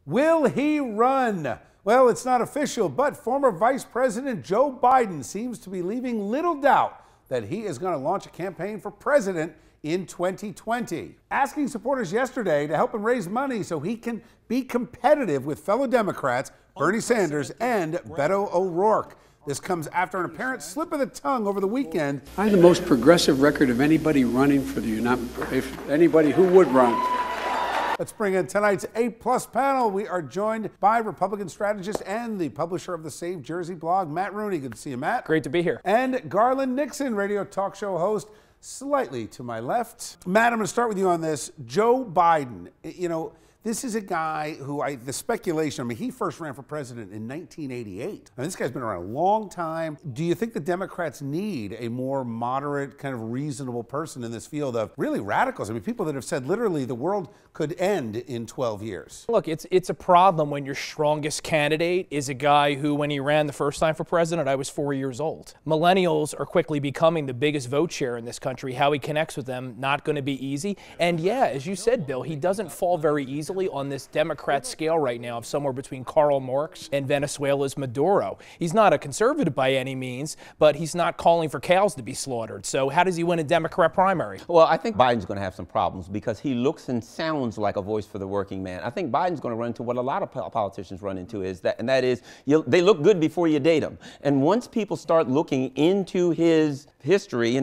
Will he run? Well, it's not official, but former Vice President Joe Biden seems to be leaving little doubt that he is going to launch a campaign for president in 2020, asking supporters yesterday to help him raise money so he can be competitive with fellow Democrats Bernie Sanders and Beto O'Rourke. This comes after an apparent slip of the tongue over the weekend. I have the most progressive record of anybody running for the if anybody who would run. Let's bring in tonight's A-plus panel. We are joined by Republican strategist and the publisher of the Save Jersey blog, Matt Rooney. Good to see you, Matt. Great to be here. And Garland Nixon, radio talk show host, slightly to my left. Matt, I'm going to start with you on this. Joe Biden, this is a guy who the speculation, he first ran for president in 1988. This guy's been around a long time. Do you think the Democrats need a more moderate, kind of reasonable person in this field of really radicals? People that have said literally the world could end in 12 years. Look, it's a problem when your strongest candidate is a guy who, when he ran the first time for president, I was 4 years old. Millennials are quickly becoming the biggest vote share in this country. How he connects with them, not going to be easy. And yeah, as you said, Bill, he doesn't fall very easily on this Democrat scale right now of somewhere between Karl Marx and Venezuela's Maduro. He's not a conservative by any means, but he's not calling for cows to be slaughtered. So how does he win a Democrat primary? Well, I think Biden's going to have some problems because he looks and sounds like a voice for the working man. I think Biden's going to run into what a lot of politicians run into and that is they look good before you date them. And once people start looking into his history,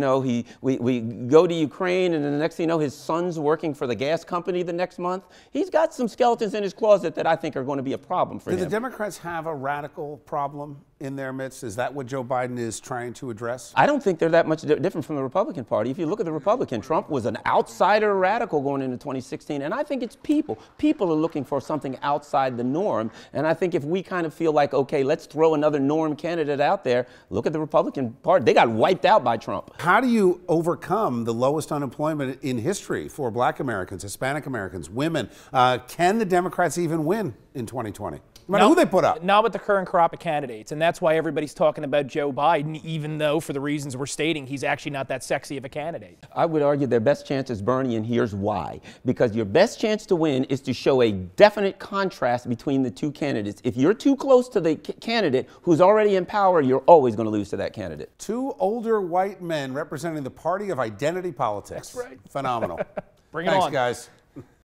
we go to Ukraine and then the next thing you know, his son's working for the gas company the next month. He's got some skeletons in his closet that I think are going to be a problem for him. Do the Democrats have a radical problem in their midst? Is that what Joe Biden is trying to address? I don't think they're that much different from the Republican Party. If you look at the Republican, Trump was an outsider radical going into 2016, and I think it's people. People are looking for something outside the norm, and I think if we kind of feel like, okay, let's throw another norm candidate out there, look at the Republican Party. They got wiped out by Trump. How do you overcome the lowest unemployment in history for Black Americans, Hispanic Americans, women? Can the Democrats even win in 2020? No matter who they put up. Not with the current crop of candidates, and that's why everybody's talking about Joe Biden, even though, for the reasons we're stating, he's actually not that sexy of a candidate. I would argue their best chance is Bernie, and here's why. Because your best chance to win is to show a definite contrast between the two candidates. If you're too close to the candidate who's already in power, you're always going to lose to that candidate. Two older white men representing the party of identity politics. That's right. Phenomenal. Bring it on. Thanks, guys.